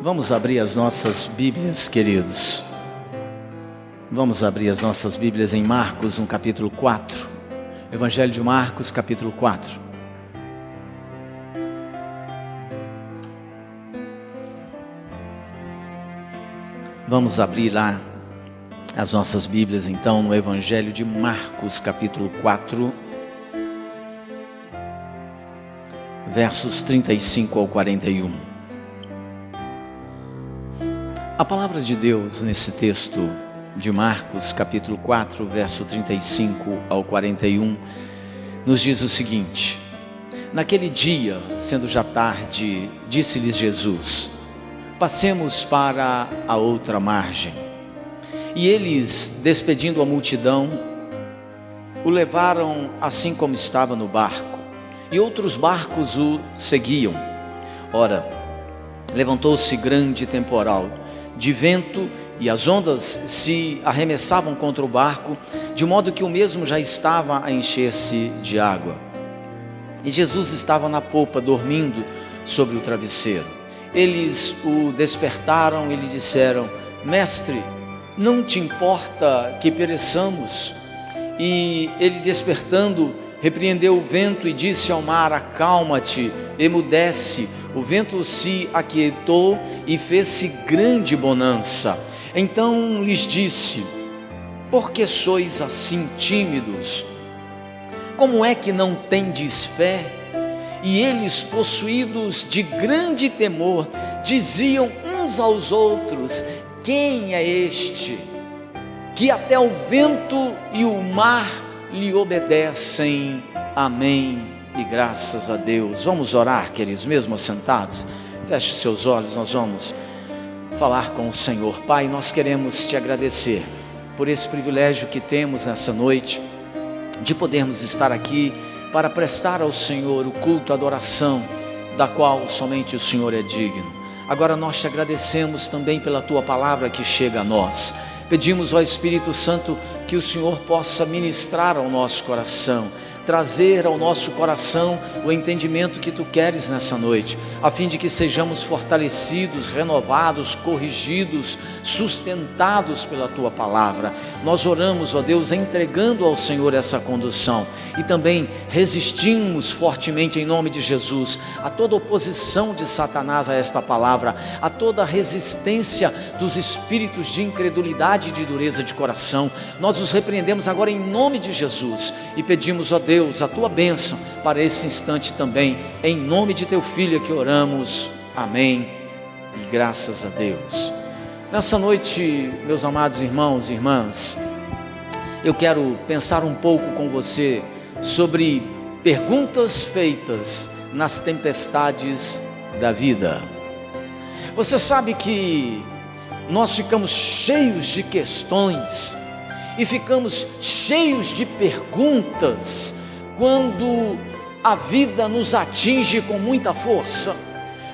Vamos abrir as nossas Bíblias, queridos. Vamos abrir as nossas Bíblias em Marcos, no capítulo 4. Evangelho de Marcos, capítulo 4. Vamos abrir lá as nossas Bíblias, então, no Evangelho de Marcos, capítulo 4, versos 35 ao 41. A palavra de Deus nesse texto de Marcos, capítulo 4, verso 35 ao 41, nos diz o seguinte: Naquele dia, sendo já tarde, disse-lhes Jesus: Passemos para a outra margem. E eles, despedindo a multidão, o levaram assim como estava no barco, e outros barcos o seguiam. Ora, levantou-se grande temporal de vento, e as ondas se arremessavam contra o barco, de modo que o mesmo já estava a encher-se de água. E Jesus estava na popa, dormindo sobre o travesseiro. Eles o despertaram e lhe disseram: Mestre, não te importa que pereçamos? E ele, despertando, repreendeu o vento e disse ao mar: Acalma-te, emudece. O vento se aquietou e fez-se grande bonança. Então lhes disse: Por que sois assim tímidos? Como é que não tendes fé? E eles, possuídos de grande temor, diziam uns aos outros: Quem é este, que até o vento e o mar lhe obedecem? Amém. E graças a Deus. Vamos orar, queridos, mesmo assentados. Feche seus olhos, nós vamos falar com o Senhor. Pai, nós queremos te agradecer por esse privilégio que temos nessa noite, de podermos estar aqui para prestar ao Senhor o culto, a adoração, da qual somente o Senhor é digno. Agora nós te agradecemos também pela tua palavra que chega a nós. Pedimos ao Espírito Santo que o Senhor possa ministrar ao nosso coração, trazer ao nosso coração o entendimento que tu queres nessa noite, a fim de que sejamos fortalecidos, renovados, corrigidos, sustentados pela tua palavra. Nós oramos, ó Deus, entregando ao Senhor essa condução e também resistimos fortemente em nome de Jesus a toda oposição de Satanás a esta palavra, a toda resistência dos espíritos de incredulidade e de dureza de coração. Nós os repreendemos agora em nome de Jesus e pedimos, ó Deus, a tua bênção para esse instante também, em nome de teu Filho é que oramos, amém e graças a Deus. Nessa noite, meus amados irmãos e irmãs, eu quero pensar um pouco com você sobre perguntas feitas nas tempestades da vida. Você sabe que nós ficamos cheios de questões e ficamos cheios de perguntas quando a vida nos atinge com muita força,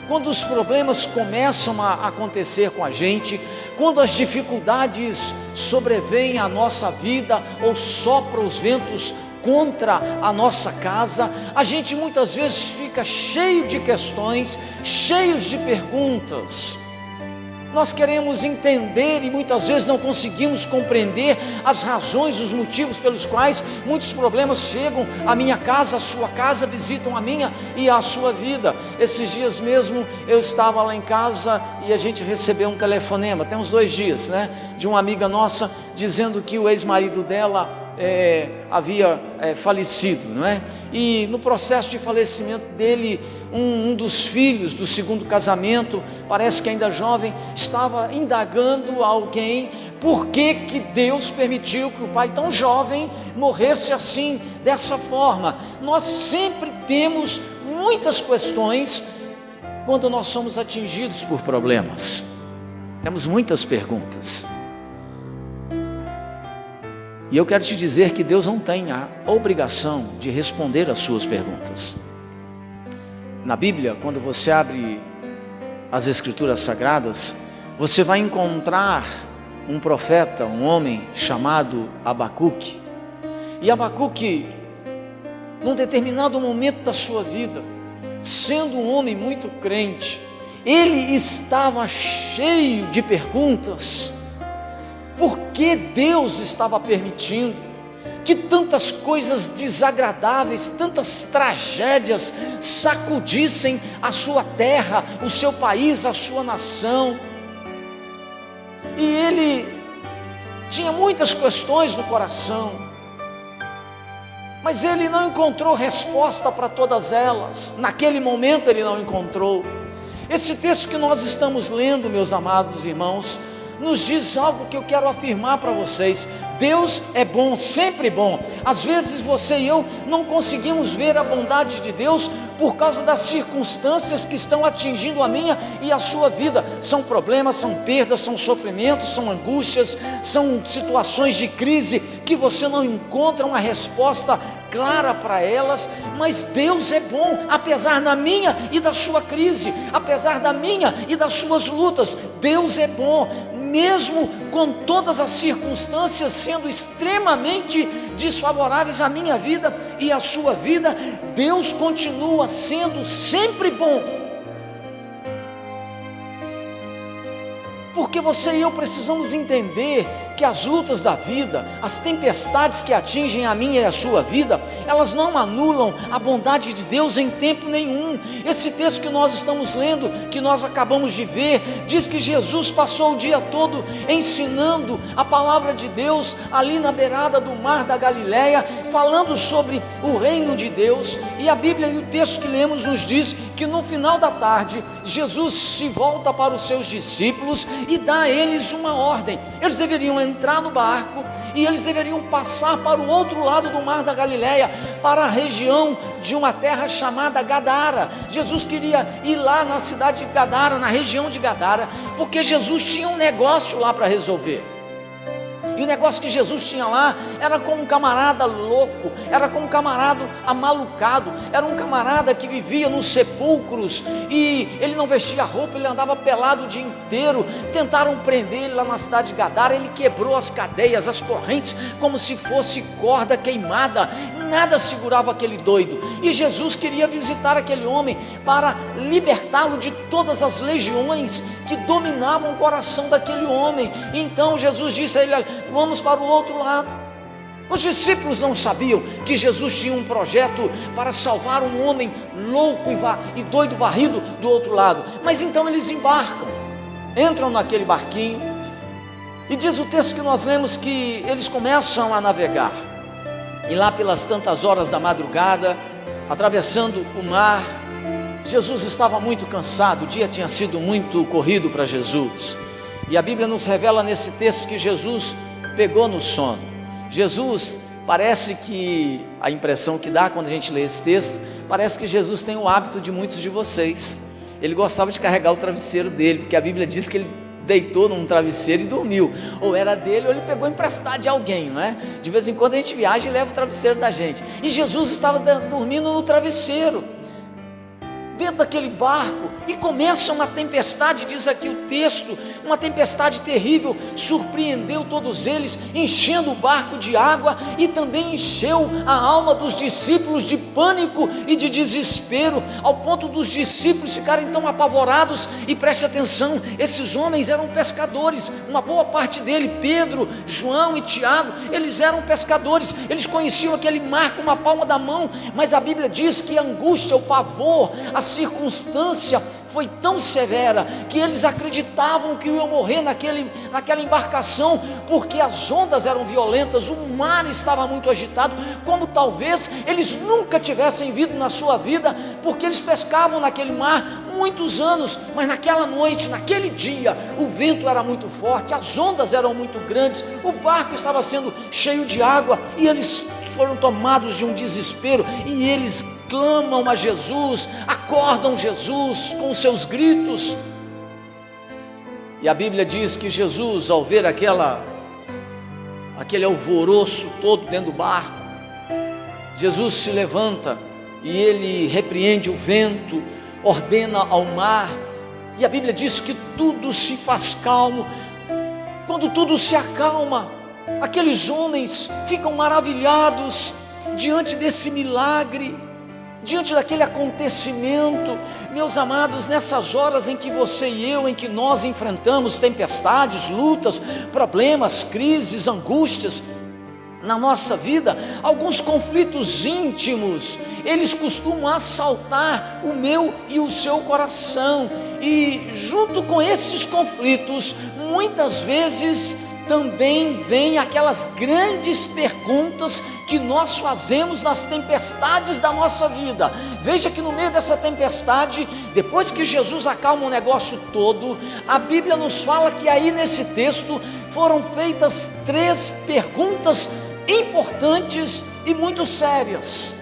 quando os problemas começam a acontecer com a gente, quando as dificuldades sobrevêm à nossa vida ou sopram os ventos contra a nossa casa, a gente muitas vezes fica cheio de questões, cheios de perguntas. Nós queremos entender e muitas vezes não conseguimos compreender as razões, os motivos pelos quais muitos problemas chegam à minha casa, à sua casa, visitam a minha e a sua vida. Esses dias mesmo eu estava lá em casa e a gente recebeu um telefonema, tem uns 2 dias, de uma amiga nossa dizendo que o ex-marido dela havia falecido, E no processo de falecimento dele, um dos filhos do segundo casamento, parece que ainda jovem, estava indagando a alguém por que Deus permitiu que o pai tão jovem morresse assim, dessa forma. Nós sempre temos muitas questões quando nós somos atingidos por problemas, temos muitas perguntas. E eu quero te dizer que Deus não tem a obrigação de responder às suas perguntas. Na Bíblia, quando você abre as Escrituras Sagradas, você vai encontrar um profeta, um homem chamado Abacuque. E Abacuque, num determinado momento da sua vida, sendo um homem muito crente, ele estava cheio de perguntas. Por que Deus estava permitindo que tantas coisas desagradáveis, tantas tragédias sacudissem a sua terra, o seu país, a sua nação? E ele tinha muitas questões no coração, mas ele não encontrou resposta para todas elas. Naquele momento ele não encontrou. Esse texto que nós estamos lendo, meus amados irmãos, nos diz algo que eu quero afirmar para vocês. Deus é bom, sempre bom. Às vezes você e eu não conseguimos ver a bondade de Deus por causa das circunstâncias que estão atingindo a minha e a sua vida. São problemas, são perdas, são sofrimentos, são angústias, são situações de crise que você não encontra uma resposta clara para elas, mas Deus é bom, apesar da minha e da sua crise, apesar da minha e das suas lutas. Deus é bom, mesmo com todas as circunstâncias sendo extremamente desfavoráveis à minha vida e à sua vida, Deus continua sendo sempre bom. Porque você e eu precisamos entender que as lutas da vida, as tempestades que atingem a minha e a sua vida, elas não anulam a bondade de Deus em tempo nenhum. Esse texto que nós estamos lendo, que nós acabamos de ver, diz que Jesus passou o dia todo ensinando a palavra de Deus ali na beirada do mar da Galileia, falando sobre o reino de Deus. E a Bíblia e o texto que lemos nos diz que no final da tarde Jesus se volta para os seus discípulos e dá a eles uma ordem. Eles deveriam entrar no barco e eles deveriam passar para o outro lado do mar da Galileia, para a região de uma terra chamada Gadara. Jesus queria ir lá na cidade de Gadara, na região de Gadara, porque Jesus tinha um negócio lá para resolver. E o negócio que Jesus tinha lá era com um camarada louco, era com um camarada amalucado, era um camarada que vivia nos sepulcros e ele não vestia roupa, ele andava pelado o dia inteiro. Tentaram prender ele lá na cidade de Gadara, ele quebrou as cadeias, as correntes, como se fosse corda queimada, nada segurava aquele doido. E Jesus queria visitar aquele homem para libertá-lo de todas as legiões que dominavam o coração daquele homem. E então Jesus disse a ele: vamos para o outro lado. Os discípulos não sabiam que Jesus tinha um projeto para salvar um homem louco e doido varrido do outro lado. Mas então eles embarcam, entram naquele barquinho, e diz o texto que nós lemos que eles começam a navegar. E lá pelas tantas horas da madrugada, atravessando o mar, Jesus estava muito cansado, o dia tinha sido muito corrido para Jesus. E a Bíblia nos revela nesse texto que Jesus pegou no sono. Jesus, parece que a impressão que dá quando a gente lê esse texto, parece que Jesus tem o hábito de muitos de vocês. Ele gostava de carregar o travesseiro dele, porque a Bíblia diz que ele deitou num travesseiro e dormiu. Ou era dele ou ele pegou emprestado de alguém, não é? De vez em quando a gente viaja e leva o travesseiro da gente. E Jesus estava dormindo no travesseiro, dentro daquele barco, e começa uma tempestade, diz aqui o texto, uma tempestade terrível, surpreendeu todos eles, enchendo o barco de água, e também encheu a alma dos discípulos de pânico e de desespero, ao ponto dos discípulos ficarem tão apavorados. E preste atenção, esses homens eram pescadores, uma boa parte dele, Pedro, João e Tiago, eles eram pescadores, eles conheciam aquele mar com uma palma da mão, mas a Bíblia diz que a angústia, o pavor, a circunstância foi tão severa que eles acreditavam que iam morrer naquela embarcação, porque as ondas eram violentas, o mar estava muito agitado, como talvez eles nunca tivessem visto na sua vida, porque eles pescavam naquele mar muitos anos. Mas naquela noite, naquele dia, o vento era muito forte, as ondas eram muito grandes, o barco estava sendo cheio de água, e eles foram tomados de um desespero, e eles clamam a Jesus, acordam Jesus com os seus gritos. E a Bíblia diz que Jesus, ao ver aquele alvoroço todo dentro do barco, Jesus se levanta e ele repreende o vento, ordena ao mar, e a Bíblia diz que tudo se faz calmo. Quando tudo se acalma, aqueles homens ficam maravilhados diante desse milagre. diante daquele acontecimento. Meus amados, nessas horas em que você e eu, em que nós enfrentamos tempestades, lutas, problemas, crises, angústias na nossa vida, alguns conflitos íntimos, eles costumam assaltar o meu e o seu coração, e junto com esses conflitos, muitas vezes também vem aquelas grandes perguntas que nós fazemos nas tempestades da nossa vida. Veja que no meio dessa tempestade, depois que Jesus acalma o negócio todo, a Bíblia nos fala que aí nesse texto foram feitas 3 perguntas importantes e muito sérias.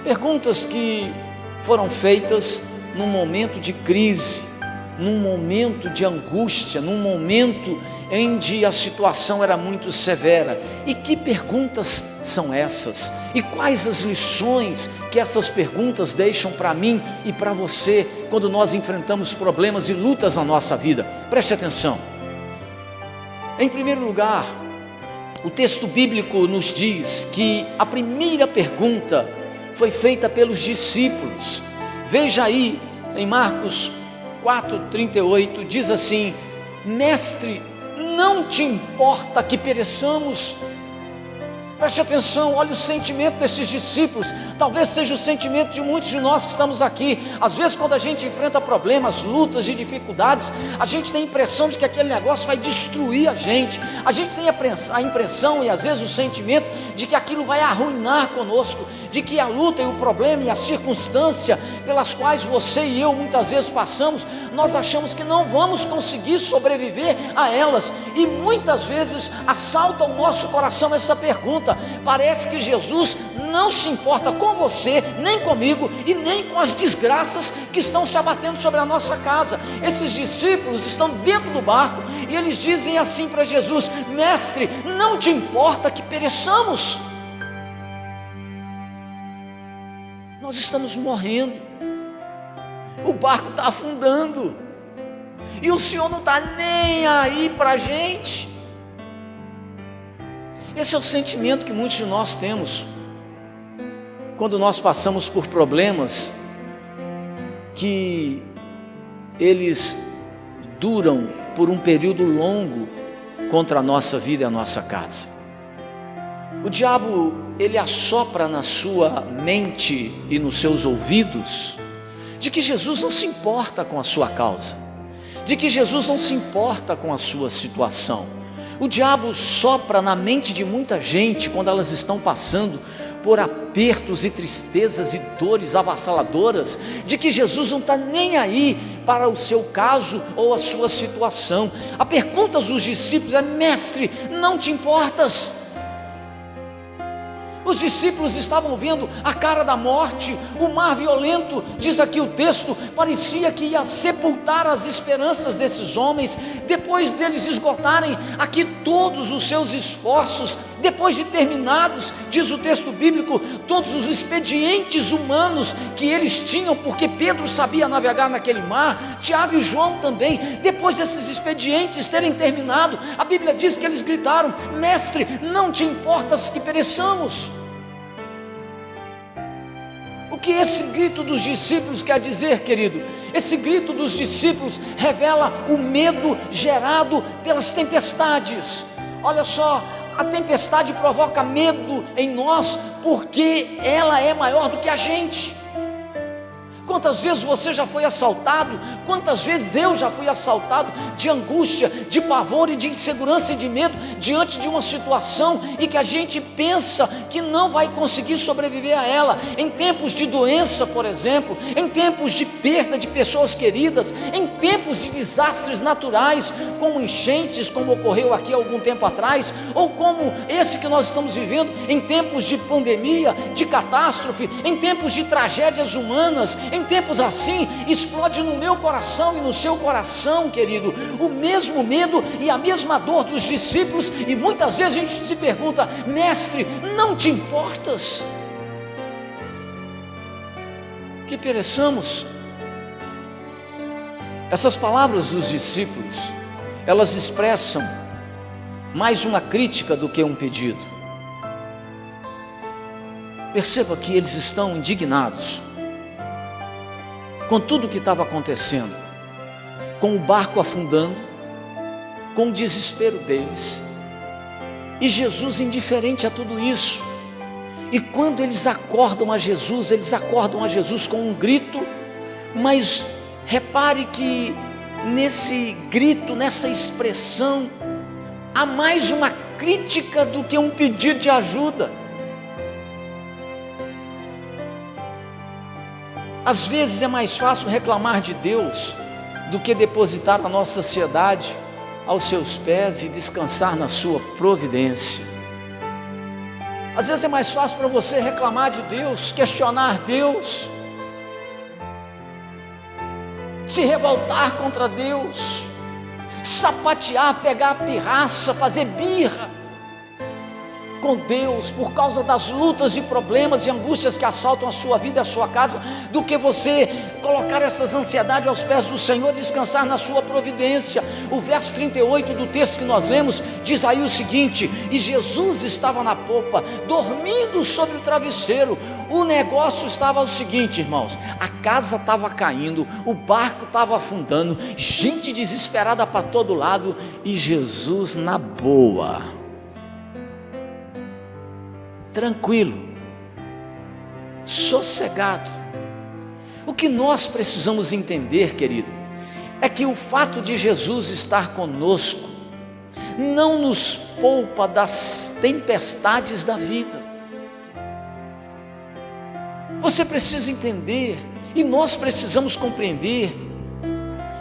Perguntas que foram feitas num momento de crise, num momento de angústia, num momento em que a situação era muito severa. E que perguntas são essas? E quais as lições que essas perguntas deixam para mim e para você quando nós enfrentamos problemas e lutas na nossa vida? Preste atenção. Em primeiro lugar, o texto bíblico nos diz que a primeira pergunta foi feita pelos discípulos. Veja aí em Marcos 4:38, diz assim: Mestre, não te importa que pereçamos? Preste atenção, olha o sentimento desses discípulos. Talvez seja o sentimento de muitos de nós que estamos aqui. Às vezes quando a gente enfrenta problemas, lutas e dificuldades, a gente tem a impressão de que aquele negócio vai destruir a gente. A gente tem a impressão e às vezes o sentimento de que aquilo vai arruinar conosco, de que a luta e o problema e a circunstância pelas quais você e eu muitas vezes passamos, nós achamos que não vamos conseguir sobreviver a elas, e muitas vezes assalta o nosso coração essa pergunta. Parece que Jesus não se importa com você, nem comigo e nem com as desgraças que estão se abatendo sobre a nossa casa. Esses discípulos estão dentro do barco e eles dizem assim para Jesus: Mestre, não te importa que pereçamos? Nós estamos morrendo, o barco está afundando e o Senhor não está nem aí para a gente. Esse é o sentimento que muitos de nós temos quando nós passamos por problemas que eles duram por um período longo contra a nossa vida e a nossa casa. O diabo, ele assopra na sua mente e nos seus ouvidos de que Jesus não se importa com a sua causa, de que Jesus não se importa com a sua situação. O diabo sopra na mente de muita gente quando elas estão passando por apertos e tristezas e dores avassaladoras, de que Jesus não está nem aí para o seu caso ou a sua situação. A pergunta dos discípulos é: Mestre, não te importas? Os discípulos estavam vendo a cara da morte, o mar violento, diz aqui o texto, parecia que ia sepultar as esperanças desses homens, depois deles esgotarem aqui todos os seus esforços, depois de terminados, diz o texto bíblico, todos os expedientes humanos que eles tinham, porque Pedro sabia navegar naquele mar, Tiago e João também. Depois desses expedientes terem terminado, a Bíblia diz que eles gritaram: Mestre, não te importas que pereçamos? O que esse grito dos discípulos quer dizer, querido? Esse grito dos discípulos revela o medo gerado pelas tempestades. Olha só, a tempestade provoca medo em nós porque ela é maior do que a gente. Quantas vezes você já foi assaltado? Quantas vezes eu já fui assaltado de angústia, de pavor e de insegurança e de medo diante de uma situação e que a gente pensa que não vai conseguir sobreviver a ela, em tempos de doença, por exemplo, em tempos de perda de pessoas queridas, em tempos de desastres naturais, como enchentes, como ocorreu aqui há algum tempo atrás, ou como esse que nós estamos vivendo, em tempos de pandemia, de catástrofe, em tempos de tragédias humanas. Em tempos assim, explode no meu coração e no seu coração, querido, o mesmo medo e a mesma dor dos discípulos, e muitas vezes a gente se pergunta: Mestre, não te importas que pereçamos? Essas palavras dos discípulos, elas expressam mais uma crítica do que um pedido. Perceba que eles estão indignados com tudo o que estava acontecendo, com o barco afundando, com o desespero deles, e Jesus indiferente a tudo isso. E quando eles acordam a Jesus com um grito, mas repare que nesse grito, nessa expressão, há mais uma crítica do que um pedido de ajuda. Às vezes é mais fácil reclamar de Deus do que depositar a nossa ansiedade aos seus pés e descansar na sua providência. Às vezes é mais fácil para você reclamar de Deus, questionar Deus, se revoltar contra Deus, sapatear, pegar a pirraça, fazer birra com Deus por causa das lutas e problemas e angústias que assaltam a sua vida e a sua casa, do que você colocar essas ansiedades aos pés do Senhor e descansar na sua providência. O verso 38 do texto que nós lemos diz aí o seguinte: e Jesus estava na popa, dormindo sobre o travesseiro. O negócio estava o seguinte, irmãos: a casa estava caindo, o barco estava afundando, gente desesperada para todo lado, e Jesus na boa, tranquilo, sossegado. O que nós precisamos entender, querido, é que o fato de Jesus estar conosco não nos poupa das tempestades da vida. Você precisa entender, e nós precisamos compreender,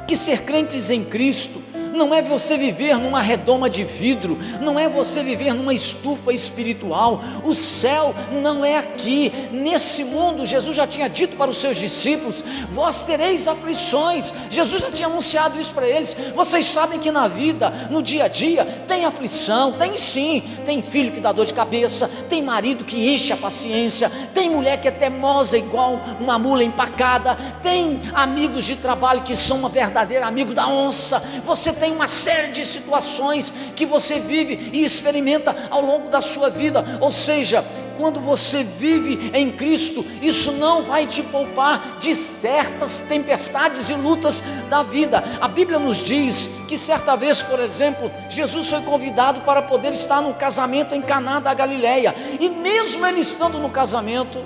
que ser crentes em Cristo não é você viver numa redoma de vidro, não é você viver numa estufa espiritual. O céu não é aqui, nesse mundo. Jesus já tinha dito para os seus discípulos: vós tereis aflições. Jesus já tinha anunciado isso para eles. Vocês sabem que na vida, no dia a dia, tem aflição, tem sim, tem filho que dá dor de cabeça, tem marido que enche a paciência, tem mulher que é teimosa igual uma mula empacada, tem amigos de trabalho que são uma verdadeira amigo da onça. Você tem uma série de situações que você vive e experimenta ao longo da sua vida. Ou seja, quando você vive em Cristo, isso não vai te poupar de certas tempestades e lutas da vida. A Bíblia nos diz que certa vez, por exemplo, Jesus foi convidado para poder estar num casamento em Caná da Galileia, e mesmo ele estando no casamento,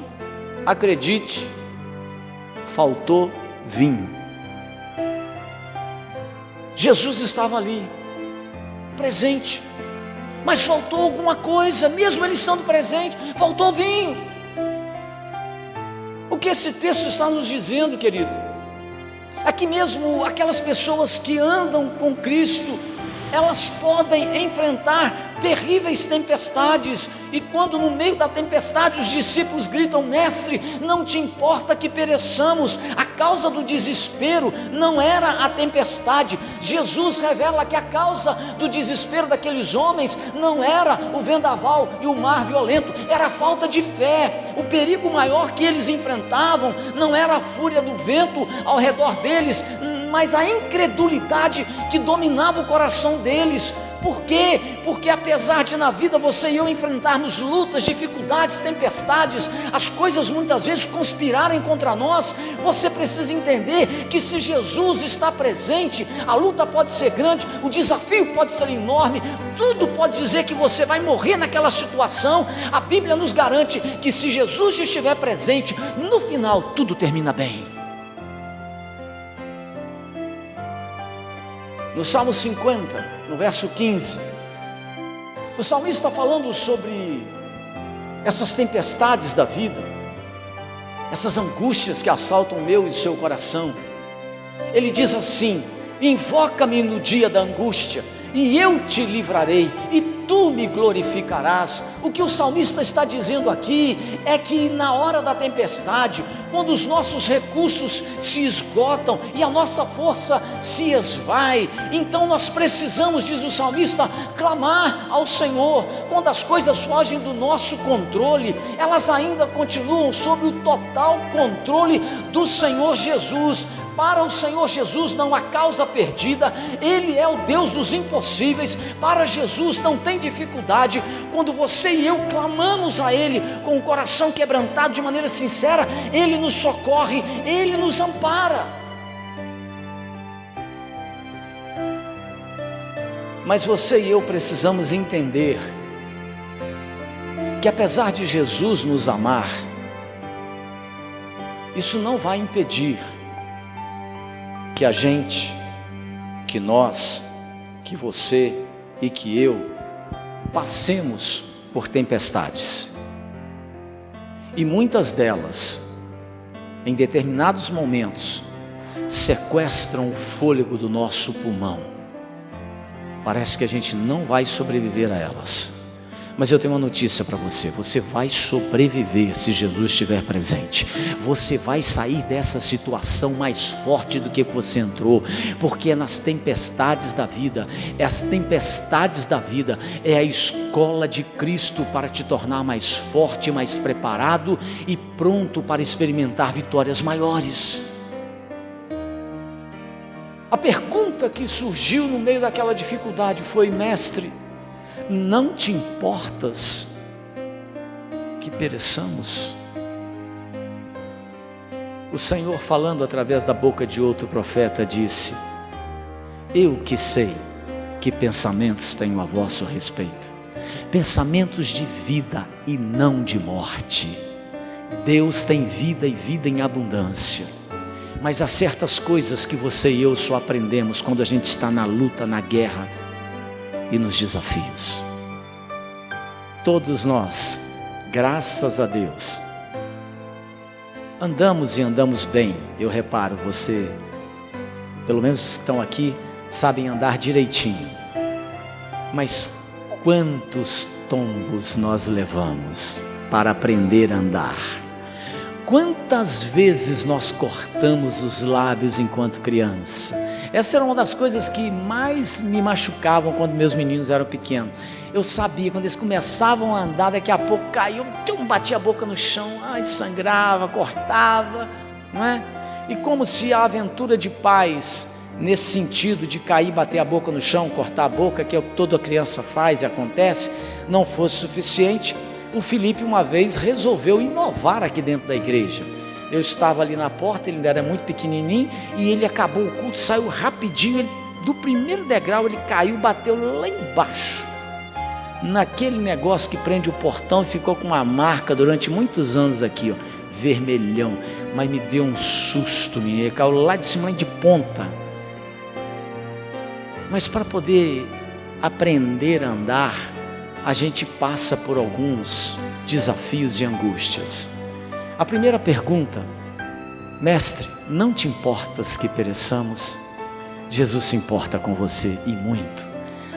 acredite, faltou vinho. Jesus estava ali, presente, mas faltou alguma coisa, mesmo ele estando presente, faltou vinho. O que esse texto está nos dizendo, querido, é que mesmo aquelas pessoas que andam com Cristo, elas podem enfrentar terríveis tempestades, e quando no meio da tempestade os discípulos gritam: mestre, não te importa que pereçamos? A causa do desespero não era a tempestade. Jesus revela que a causa do desespero daqueles homens não era o vendaval e o mar violento, era a falta de fé. O perigo maior que eles enfrentavam não era a fúria do vento ao redor deles, mas a incredulidade que dominava o coração deles. Por quê? Porque apesar de na vida você e eu enfrentarmos lutas, dificuldades, tempestades, as coisas muitas vezes conspirarem contra nós, você precisa entender que se Jesus está presente, a luta pode ser grande, o desafio pode ser enorme, tudo pode dizer que você vai morrer naquela situação. A Bíblia nos garante que se Jesus estiver presente, no final tudo termina bem. No Salmo 50, no verso 15, o salmista está falando sobre essas tempestades da vida, essas angústias que assaltam o meu e o seu coração. Ele diz assim: invoca-me no dia da angústia, e eu te livrarei, e tu me glorificarás. O que o salmista está dizendo aqui é que na hora da tempestade, quando os nossos recursos se esgotam e a nossa força se esvai, então nós precisamos, diz o salmista, clamar ao Senhor. Quando as coisas fogem do nosso controle, elas ainda continuam sob o total controle do Senhor Jesus. Para o Senhor Jesus não há causa perdida, Ele é o Deus dos impossíveis. Para Jesus não tem dificuldade. Quando você e eu clamamos a Ele com o coração quebrantado de maneira sincera, Ele nos socorre, Ele nos ampara. Mas você e eu precisamos entender que apesar de Jesus nos amar, isso não vai impedir que a gente, que nós, que você e que eu passemos por tempestades. E muitas delas, em determinados momentos, sequestram o fôlego do nosso pulmão. Parece que a gente não vai sobreviver a elas. Mas eu tenho uma notícia para você: você vai sobreviver se Jesus estiver presente. Você vai sair dessa situação mais forte do que você entrou, porque é nas tempestades da vida. As tempestades da vida é a escola de Cristo para te tornar mais forte, mais preparado e pronto para experimentar vitórias maiores. A pergunta que surgiu no meio daquela dificuldade foi: mestre, não te importas que pereçamos? O Senhor, falando através da boca de outro profeta, disse: eu que sei que pensamentos tenho a vosso respeito, pensamentos de vida e não de morte. Deus tem vida e vida em abundância. Mas há certas coisas que você e eu só aprendemos quando a gente está na luta, na guerra e nos desafios. Todos nós, graças a Deus, andamos e andamos bem. Eu reparo, você, pelo menos os que estão aqui, sabem andar direitinho. Mas quantos tombos nós levamos para aprender a andar? Quantas vezes nós cortamos os lábios enquanto criança? Essa era uma das coisas que mais me machucavam quando meus meninos eram pequenos. Eu sabia, quando eles começavam a andar, daqui a pouco caiu, batia a boca no chão, sangrava, cortava, não é? E como se a aventura de pais, nesse sentido de cair, bater a boca no chão, cortar a boca, que é o que toda criança faz e acontece, não fosse suficiente, o Felipe uma vez resolveu inovar aqui dentro da igreja. Eu estava ali na porta, ele ainda era muito pequenininho, e ele acabou o culto, saiu rapidinho, do primeiro degrau ele caiu, bateu lá embaixo, naquele negócio que prende o portão, e ficou com uma marca durante muitos anos aqui, vermelhão. Mas me deu um susto, menino, ele caiu lá de cima, lá de ponta. Mas para poder aprender a andar, a gente passa por alguns desafios e angústias. A primeira pergunta: mestre, não te importas que pereçamos? Jesus se importa com você, e muito,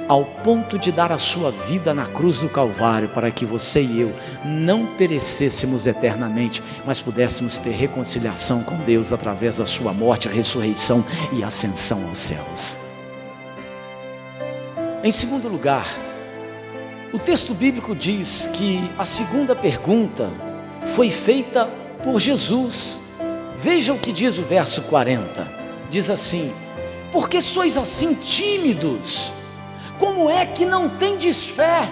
ao ponto de dar a sua vida na cruz do Calvário, para que você e eu não perecêssemos eternamente, mas pudéssemos ter reconciliação com Deus através da sua morte, ressurreição e ascensão aos céus. Em segundo lugar, o texto bíblico diz que a segunda pergunta foi feita por Jesus. Veja o que diz o verso 40, diz assim: por que sois assim tímidos? Como é que não tendes fé?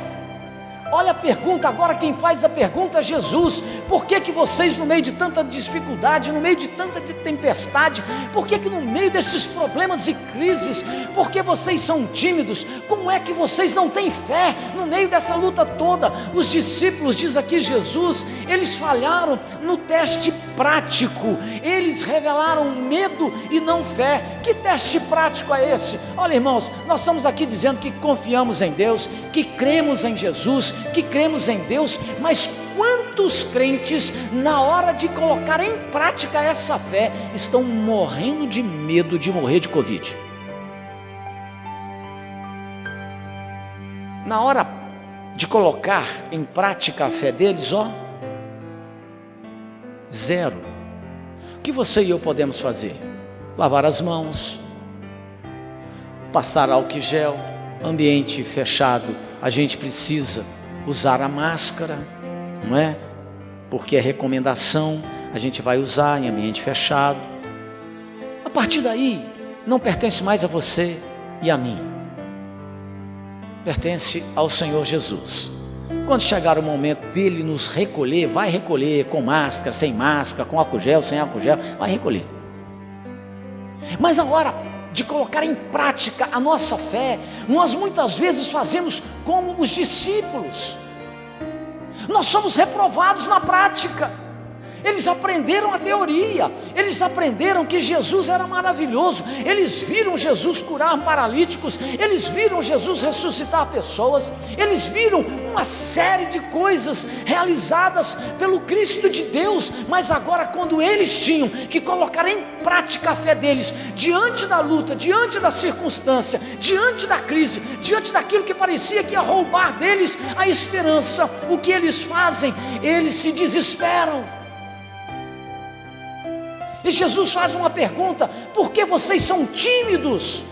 Olha a pergunta agora, quem faz a pergunta é Jesus. Por que vocês, no meio de tanta dificuldade, no meio de tanta tempestade, por que no meio desses problemas e crises, por que vocês são tímidos? Como é que vocês não têm fé no meio dessa luta toda? Os discípulos, diz aqui Jesus, eles falharam no teste prático, eles revelaram medo e não fé. Que teste prático é esse? Olha, irmãos, nós estamos aqui dizendo que confiamos em Deus, que cremos em Jesus, que cremos em Deus, mas quantos crentes, na hora de colocar em prática essa fé, estão morrendo de medo de morrer de Covid? Na hora de colocar em prática a fé deles, zero. O que você e eu podemos fazer? Lavar as mãos, passar álcool gel, ambiente fechado, a gente precisa usar a máscara, não é? Porque é recomendação, a gente vai usar em ambiente fechado. A partir daí, não pertence mais a você e a mim, pertence ao Senhor Jesus. Quando chegar o momento dele nos recolher, vai recolher com máscara, sem máscara, com álcool gel, sem álcool gel, vai recolher. Mas na hora de colocar em prática a nossa fé, nós muitas vezes fazemos como os discípulos. Nós somos reprovados na prática. Eles aprenderam a teoria, eles aprenderam que Jesus era maravilhoso, eles viram Jesus curar paralíticos, eles viram Jesus ressuscitar pessoas, eles viram uma série de coisas realizadas pelo Cristo de Deus. Mas agora, quando eles tinham que colocar em prática a fé deles, diante da luta, diante da circunstância, diante da crise, diante daquilo que parecia que ia roubar deles a esperança, o que eles fazem? Eles se desesperam. E Jesus faz uma pergunta: por que vocês são tímidos?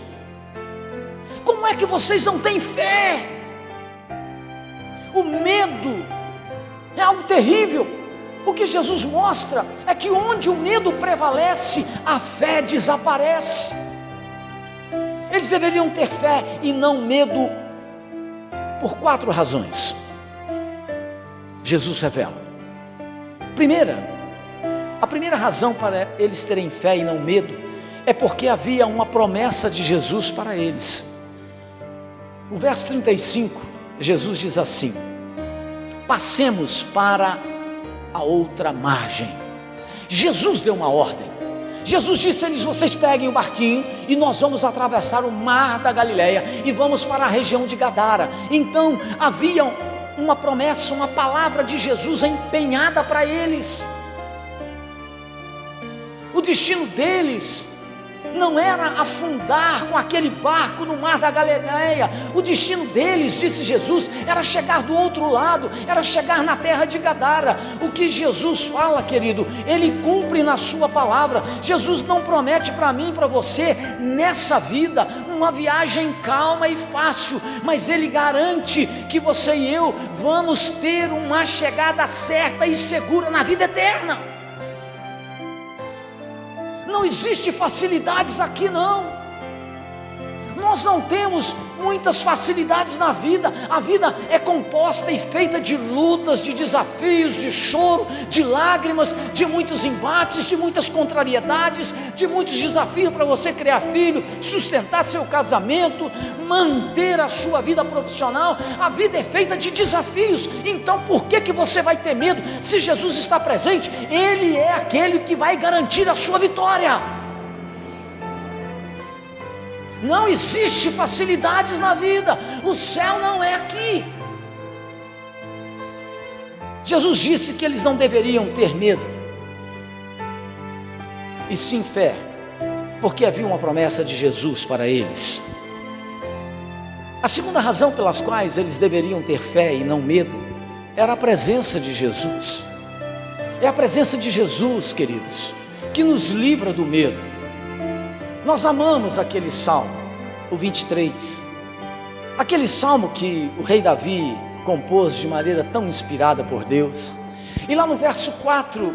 Como é que vocês não têm fé? O medo é algo terrível. O que Jesus mostra é que onde o medo prevalece, a fé desaparece. Eles deveriam ter fé e não medo, por 4 razões. Jesus revela. A primeira razão para eles terem fé e não medo é porque havia uma promessa de Jesus para eles. No verso 35, Jesus diz assim: passemos para a outra margem. Jesus deu uma ordem. Jesus disse a eles: vocês peguem o barquinho e nós vamos atravessar o mar da Galileia e vamos para a região de Gadara. Então havia uma promessa, uma palavra de Jesus empenhada para eles. O destino deles não era afundar com aquele barco no mar da Galileia. O destino deles, disse Jesus, era chegar do outro lado, era chegar na terra de Gadara. O que Jesus fala, querido, Ele cumpre na sua palavra. Jesus não promete para mim e para você, nessa vida, uma viagem calma e fácil, mas Ele garante que você e eu vamos ter uma chegada certa e segura na vida eterna. Não existe facilidades aqui não. Nós não temos muitas facilidades na vida. A vida é composta e feita de lutas, de desafios, de choro, de lágrimas, de muitos embates, de muitas contrariedades, de muitos desafios para você criar filho, sustentar seu casamento, manter a sua vida profissional. A vida é feita de desafios. Então por que você vai ter medo se Jesus está presente? Ele é aquele que vai garantir a sua vitória. Não existe facilidades na vida. O céu não é aqui. Jesus disse que eles não deveriam ter medo, e sim fé, porque havia uma promessa de Jesus para eles. A segunda razão pelas quais eles deveriam ter fé e não medo era a presença de Jesus. É a presença de Jesus, queridos, que nos livra do medo. Nós amamos aquele salmo, o 23, aquele salmo que o rei Davi compôs de maneira tão inspirada por Deus. E lá no verso 4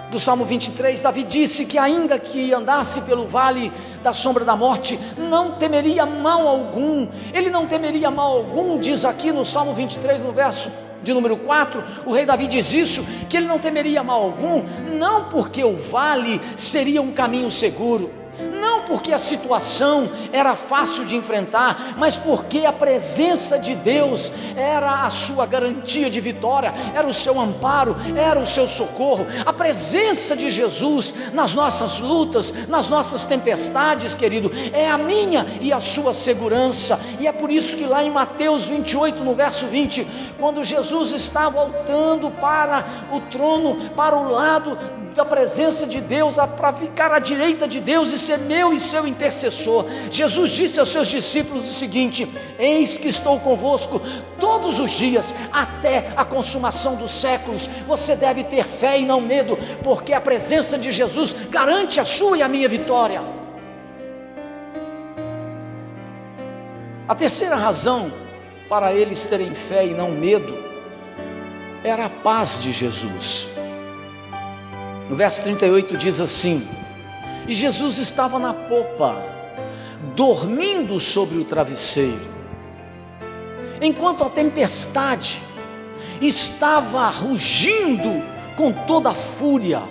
do salmo 23, Davi disse que ainda que andasse pelo vale da sombra da morte, não temeria mal algum. Ele não temeria mal algum, diz aqui no salmo 23, no verso de número 4, o rei Davi diz isso, que ele não temeria mal algum, não porque o vale seria um caminho seguro, não porque a situação era fácil de enfrentar, mas porque a presença de Deus era a sua garantia de vitória, era o seu amparo, era o seu socorro. A presença de Jesus nas nossas lutas, nas nossas tempestades, querido, é a minha e a sua segurança. E é por isso que lá em Mateus 28, no verso 20, quando Jesus está voltando para o trono, para o lado da presença de Deus, para ficar à direita de Deus e ser meu e seu intercessor, Jesus disse aos seus discípulos o seguinte: eis que estou convosco todos os dias até a consumação dos séculos. Você deve ter fé e não medo, porque a presença de Jesus garante a sua e a minha vitória. A terceira razão para eles terem fé e não medo era a paz de Jesus. No verso 38 diz assim: e Jesus estava na popa, dormindo sobre o travesseiro, enquanto a tempestade estava rugindo com toda a fúria.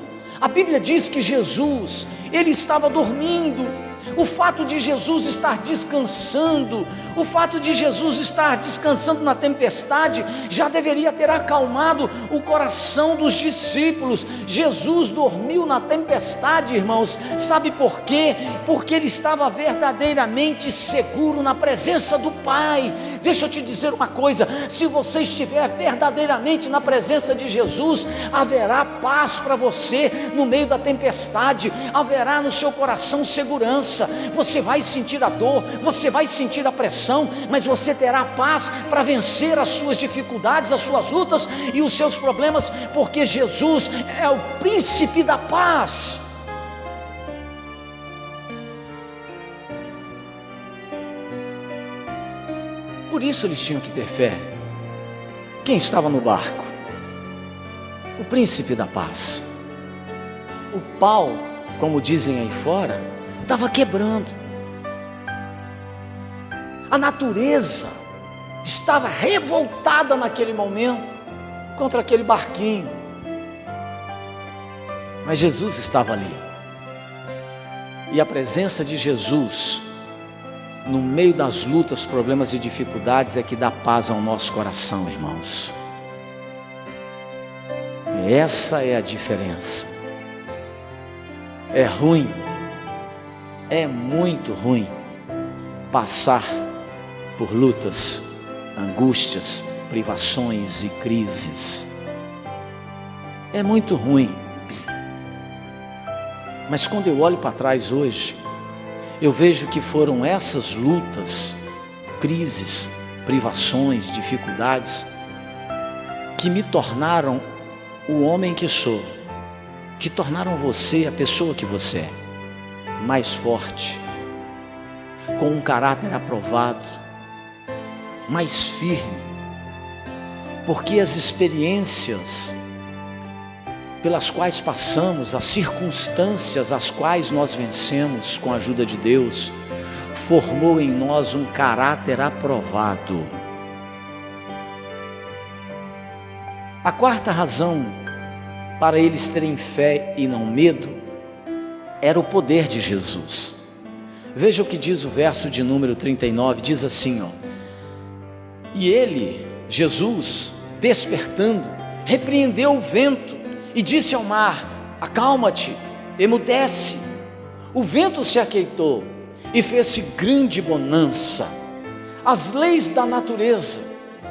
A Bíblia diz que Jesus, ele estava dormindo. O fato de Jesus estar descansando, o fato de Jesus estar descansando na tempestade, já deveria ter acalmado o coração dos discípulos. Jesus dormiu na tempestade, irmãos, sabe por quê? Porque ele estava verdadeiramente seguro na presença do Pai. Deixa eu te dizer uma coisa: se você estiver verdadeiramente na presença de Jesus, haverá paz para você no meio da tempestade, haverá no seu coração segurança. Você vai sentir a dor, você vai sentir a pressão, mas você terá paz para vencer as suas dificuldades, as suas lutas e os seus problemas, porque Jesus é o príncipe da paz. Por isso eles tinham que ter fé. Quem estava no barco? O príncipe da paz. O pau, como dizem aí fora, estava quebrando. A natureza estava revoltada naquele momento contra aquele barquinho, mas Jesus estava ali, e a presença de Jesus no meio das lutas, problemas e dificuldades é que dá paz ao nosso coração, irmãos. Essa é a diferença. É ruim, é muito ruim passar por lutas, angústias, privações e crises. É muito ruim. Mas quando eu olho para trás hoje, eu vejo que foram essas lutas, crises, privações, dificuldades, que me tornaram o homem que sou, que tornaram você a pessoa que você é, mais forte, com um caráter aprovado, mais firme, porque as experiências pelas quais passamos, as circunstâncias às quais nós vencemos com a ajuda de Deus, formou em nós um caráter aprovado. A quarta razão para eles terem fé e não medo era o poder de Jesus. Veja o que diz o verso de número 39, diz assim, e ele, Jesus, despertando, repreendeu o vento e disse ao mar, acalma-te, emudece. O vento se aquietou e fez-se grande bonança. As leis da natureza,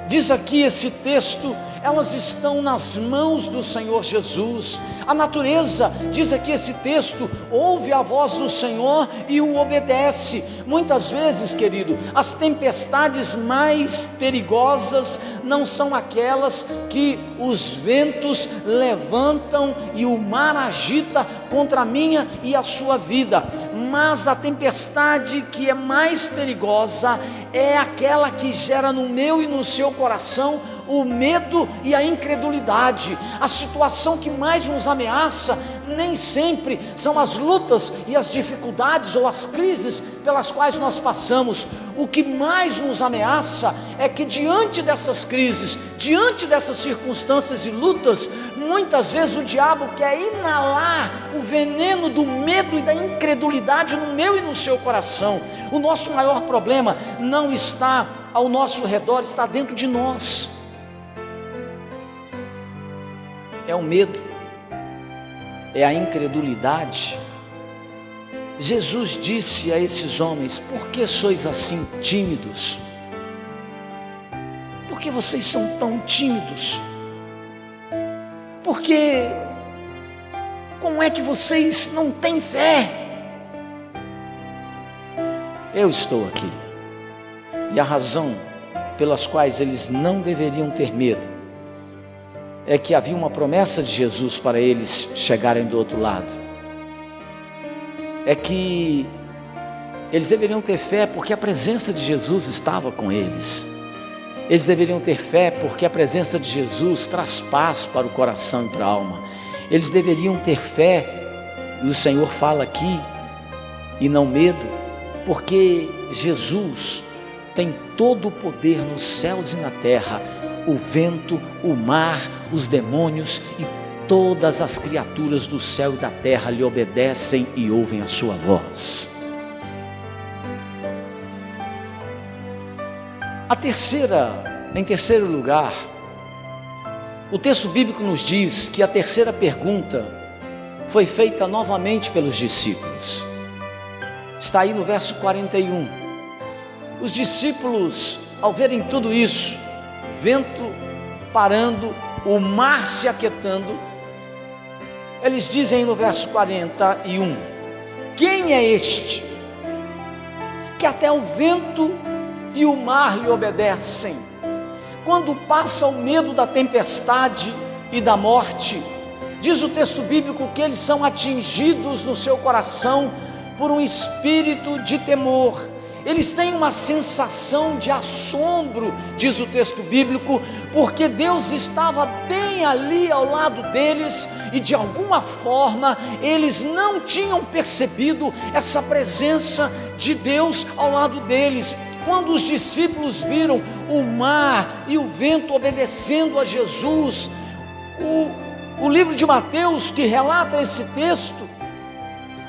diz aqui esse texto, elas estão nas mãos do Senhor Jesus. A natureza, diz aqui esse texto, ouve a voz do Senhor e o obedece. Muitas vezes, querido, as tempestades mais perigosas não são aquelas que os ventos levantam e o mar agita contra a minha e a sua vida, mas a tempestade que é mais perigosa é aquela que gera no meu e no seu coração o medo e a incredulidade. A situação que mais nos ameaça nem sempre são as lutas e as dificuldades ou as crises pelas quais nós passamos. O que mais nos ameaça é que diante dessas crises, diante dessas circunstâncias e lutas, muitas vezes o diabo quer inalar o veneno do medo e da incredulidade no meu e no seu coração. O nosso maior problema não está ao nosso redor, está dentro de nós. É o medo, é a incredulidade. Jesus disse a esses homens, por que sois assim tímidos? Por que vocês são tão tímidos? Porque como é que vocês não têm fé? Eu estou aqui, e a razão pelas quais eles não deveriam ter medo é que havia uma promessa de Jesus para eles chegarem do outro lado. É que eles deveriam ter fé porque a presença de Jesus estava com eles. Eles deveriam ter fé porque a presença de Jesus traz paz para o coração e para a alma. Eles deveriam ter fé E o Senhor fala aqui, e não medo, porque Jesus tem todo o poder nos céus e na terra. O vento, o mar, os demônios e todas as criaturas do céu e da terra lhe obedecem e ouvem a sua voz. Em terceiro lugar, o texto bíblico nos diz que a terceira pergunta foi feita novamente pelos discípulos. Está aí no verso 41. Os discípulos, ao verem tudo isso, vento parando, o mar se aquietando, eles dizem no verso 41: quem é este que até o vento e o mar lhe obedecem? Quando passa o medo da tempestade e da morte, diz o texto bíblico que eles são atingidos no seu coração por um espírito de temor. Eles têm uma sensação de assombro, diz o texto bíblico, porque Deus estava bem ali ao lado deles e de alguma forma eles não tinham percebido essa presença de Deus ao lado deles. Quando os discípulos viram o mar e o vento obedecendo a Jesus, o livro de Mateus, que relata esse texto,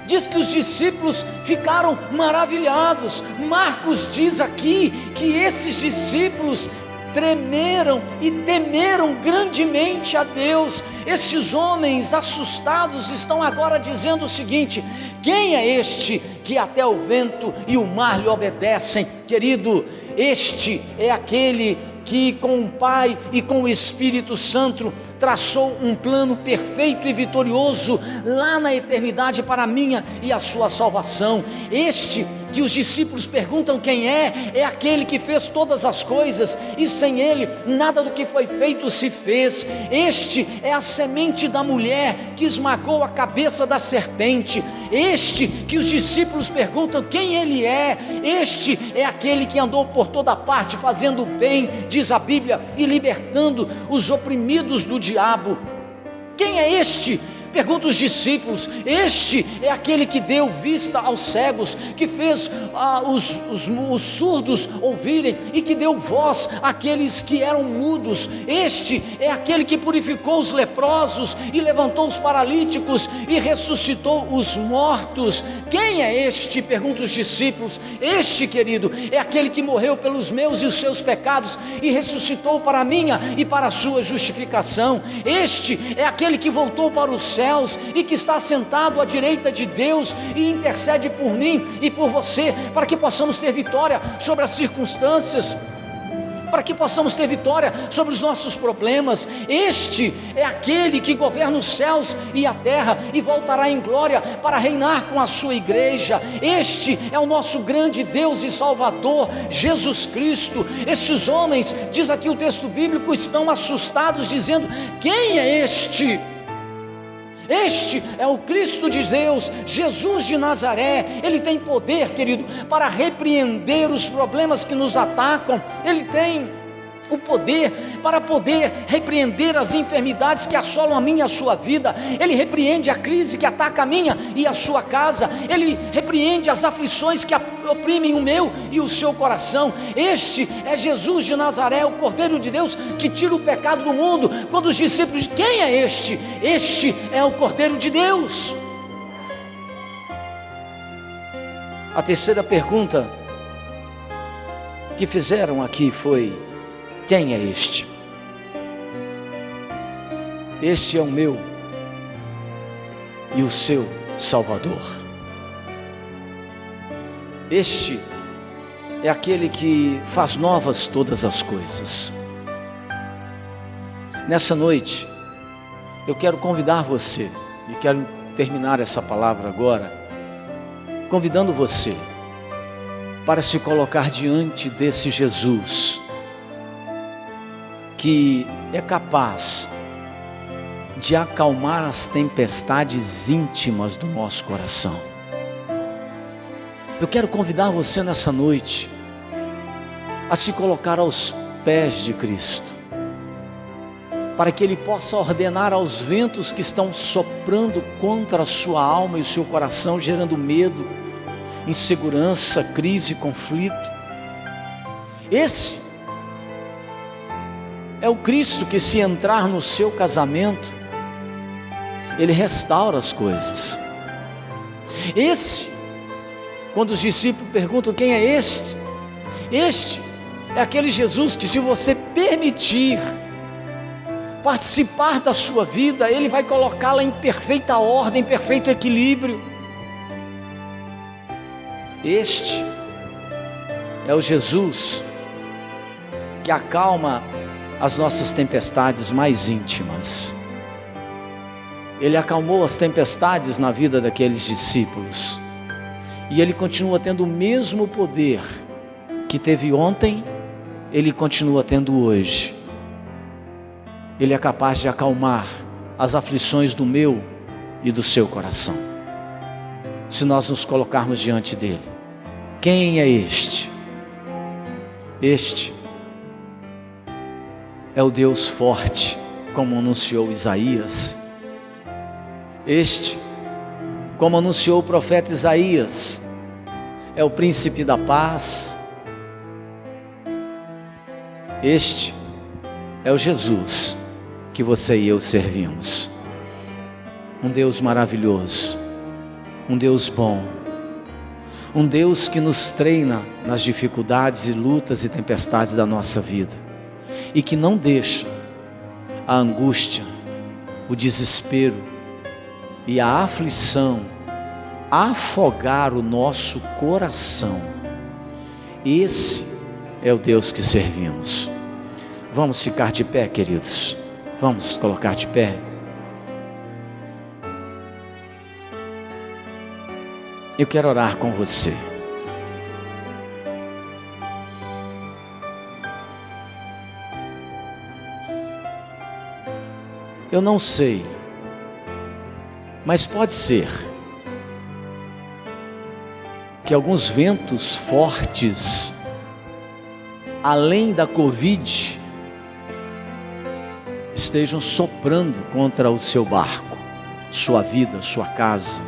diz que os discípulos ficaram maravilhados. Marcos diz aqui que esses discípulos tremeram e temeram grandemente a Deus. Estes homens assustados estão agora dizendo o seguinte: quem é este que até o vento e o mar lhe obedecem? Querido, este é aquele que com o Pai e com o Espírito Santo traçou um plano perfeito e vitorioso lá na eternidade para a minha e a sua salvação. Este que os discípulos perguntam quem é aquele que fez todas as coisas, e sem ele nada do que foi feito se fez. Este é a semente da mulher que esmagou a cabeça da serpente. Este que os discípulos perguntam quem ele é, este é aquele que andou por toda parte fazendo o bem, diz a Bíblia, e libertando os oprimidos do diabo. Quem é este? Perguntam os discípulos. Este é aquele que deu vista aos cegos, que fez os surdos ouvirem e que deu voz àqueles que eram mudos. Este é aquele que purificou os leprosos e levantou os paralíticos e ressuscitou os mortos. Quem é este? Perguntam os discípulos. Este, querido, é aquele que morreu pelos meus e os seus pecados e ressuscitou para a minha e para a sua justificação. Este é aquele que voltou para os céus e que está sentado à direita de Deus e intercede por mim e por você, para que possamos ter vitória sobre as circunstâncias, para que possamos ter vitória sobre os nossos problemas. Este é aquele que governa os céus e a terra e voltará em glória para reinar com a sua igreja. Este é o nosso grande Deus e Salvador, Jesus Cristo. Estes homens, diz aqui o texto bíblico, estão assustados, dizendo: quem é este? Este é o Cristo de Deus, Jesus de Nazaré. Ele tem poder, querido, para repreender os problemas que nos atacam. Ele tem o poder para poder repreender as enfermidades que assolam a minha e a sua vida. Ele repreende a crise que ataca a minha e a sua casa. Ele repreende as aflições que oprimem o meu e o seu coração. Este é Jesus de Nazaré, o Cordeiro de Deus que tira o pecado do mundo. Quando os discípulos dizem: quem é este? Este é o Cordeiro de Deus. A terceira pergunta que fizeram aqui foi: quem é este? Este é o meu e o seu Salvador. Este é aquele que faz novas todas as coisas. Nessa noite, eu quero convidar você, e quero terminar essa palavra agora, convidando você para se colocar diante desse Jesus, que é capaz de acalmar as tempestades íntimas do nosso coração. Eu quero convidar você nessa noite a se colocar aos pés de Cristo, para que Ele possa ordenar aos ventos que estão soprando contra a sua alma e o seu coração, gerando medo, insegurança, crise, conflito. Esse é o Cristo que, se entrar no seu casamento, Ele restaura as coisas. Esse, quando os discípulos perguntam quem é este é aquele Jesus que, se você permitir participar da sua vida, Ele vai colocá-la em perfeita ordem, em perfeito equilíbrio. Este é o Jesus que acalma as nossas tempestades mais íntimas. Ele acalmou as tempestades na vida daqueles discípulos, e Ele continua tendo o mesmo poder que teve ontem, Ele continua tendo hoje. Ele é capaz de acalmar as aflições do meu e do seu coração, se nós nos colocarmos diante dEle. Quem é este? Este é o Deus forte, como anunciou Isaías. Este, como anunciou o profeta Isaías, é o príncipe da paz. Este é o Jesus que você e eu servimos. Um Deus maravilhoso, um Deus bom, um Deus que nos treina nas dificuldades e lutas e tempestades da nossa vida, e que não deixa a angústia, o desespero e a aflição afogar o nosso coração. Esse é o Deus que servimos. Vamos ficar de pé, queridos. Vamos colocar de pé. Eu quero orar com você. Eu não sei, mas pode ser que alguns ventos fortes, além da Covid, estejam soprando contra o seu barco, sua vida, sua casa.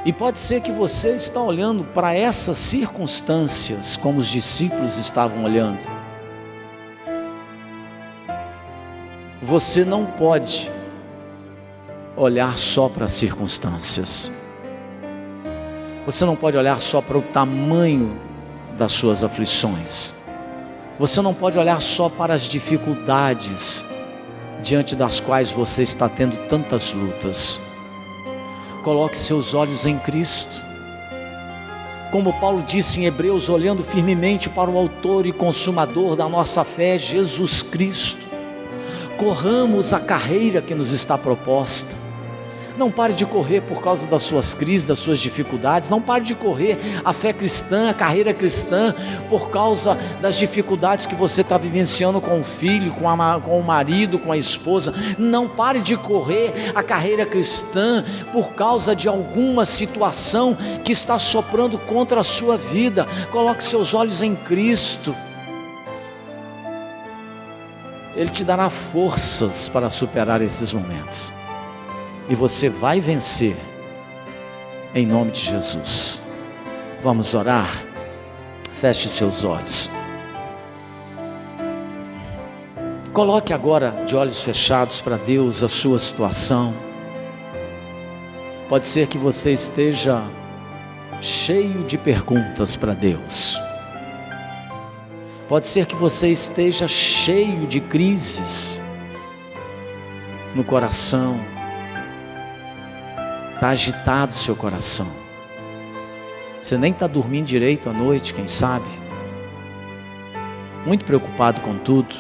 E pode ser que você está olhando para essas circunstâncias como os discípulos estavam olhando. Você não pode olhar só para as circunstâncias. Você não pode olhar só para o tamanho das suas aflições. Você não pode olhar só para as dificuldades diante das quais você está tendo tantas lutas. Coloque seus olhos em Cristo. Como Paulo disse em Hebreus, olhando firmemente para o autor e consumador da nossa fé, Jesus Cristo. Corramos a carreira que nos está proposta. Não pare de correr por causa das suas crises, das suas dificuldades. Não pare de correr a fé cristã, a carreira cristã, por causa das dificuldades que você está vivenciando com o filho, com o marido, com a esposa. Não pare de correr a carreira cristã por causa de alguma situação que está soprando contra a sua vida. Coloque seus olhos em Cristo. Ele te dará forças para superar esses momentos. E você vai vencer, em nome de Jesus. Vamos orar? Feche seus olhos. Coloque agora de olhos fechados para Deus a sua situação. Pode ser que você esteja cheio de perguntas para Deus. Pode ser que você esteja cheio de crises no coração. Está agitado o seu coração. Você nem está dormindo direito à noite, quem sabe? Muito preocupado com tudo.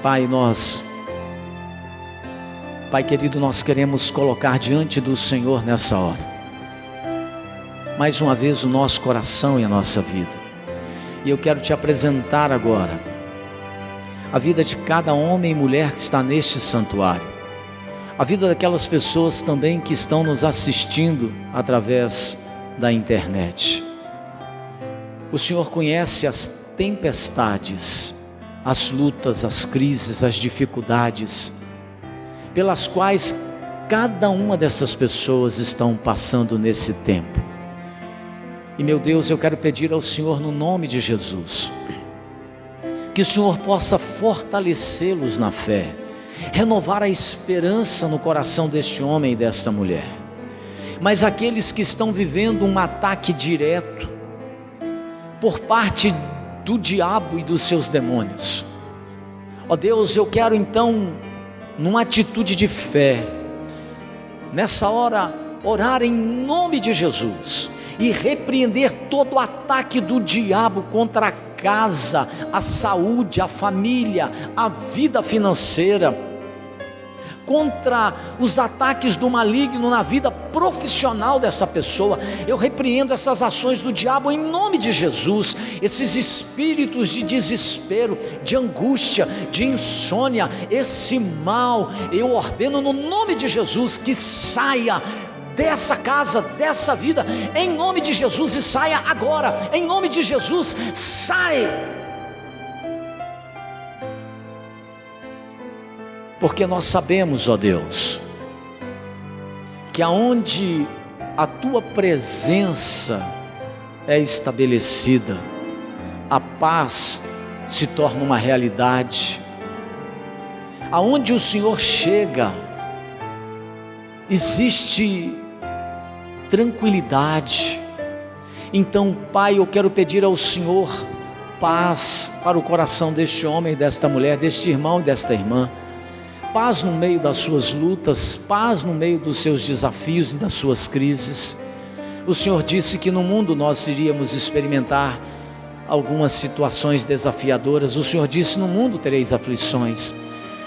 Pai querido, nós queremos colocar diante do Senhor nessa hora, mais uma vez, o nosso coração e a nossa vida. E eu quero te apresentar agora a vida de cada homem e mulher que está neste santuário, a vida daquelas pessoas também que estão nos assistindo através da internet. O Senhor conhece as tempestades, as lutas, as crises, as dificuldades, pelas quais cada uma dessas pessoas estão passando nesse tempo. E meu Deus, eu quero pedir ao Senhor no nome de Jesus, que o Senhor possa fortalecê-los na fé, renovar a esperança no coração deste homem e desta mulher. Mas aqueles que estão vivendo um ataque direto por parte do diabo e dos seus demônios, ó Deus, eu quero então, numa atitude de fé, nessa hora, orar em nome de Jesus e repreender todo o ataque do diabo contra a casa, a saúde, a família, a vida financeira, contra os ataques do maligno na vida profissional dessa pessoa. Eu repreendo essas ações do diabo em nome de Jesus, esses espíritos de desespero, de angústia, de insônia, esse mal, eu ordeno no nome de Jesus que saia dessa casa, dessa vida, em nome de Jesus, e saia agora, em nome de Jesus, sai. Porque nós sabemos, ó Deus, que aonde a Tua presença é estabelecida, a paz se torna uma realidade. Aonde o Senhor chega, existe tranquilidade. Então, Pai, eu quero pedir ao Senhor paz para o coração deste homem e desta mulher, deste irmão e desta irmã. Paz no meio das suas lutas, paz no meio dos seus desafios e das suas crises. O Senhor disse que no mundo nós iríamos experimentar algumas situações desafiadoras. O Senhor disse: no mundo tereis aflições.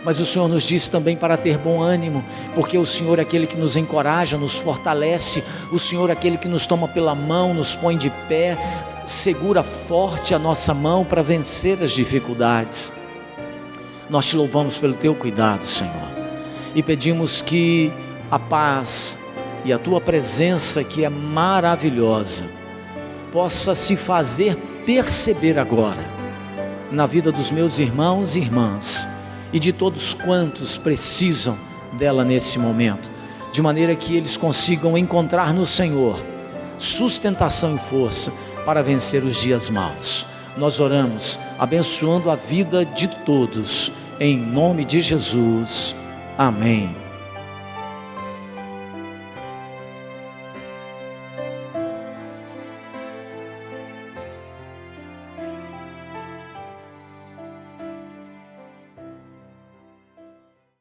Mas o Senhor nos disse também para ter bom ânimo, porque o Senhor é aquele que nos encoraja, nos fortalece. O Senhor é aquele que nos toma pela mão, nos põe de pé, segura forte a nossa mão para vencer as dificuldades. Nós te louvamos pelo teu cuidado, Senhor, e pedimos que a paz e a tua presença, que é maravilhosa, possa se fazer perceber agora na vida dos meus irmãos e irmãs e de todos quantos precisam dela nesse momento, de maneira que eles consigam encontrar no Senhor sustentação e força para vencer os dias maus. Nós oramos abençoando a vida de todos, em nome de Jesus, amém.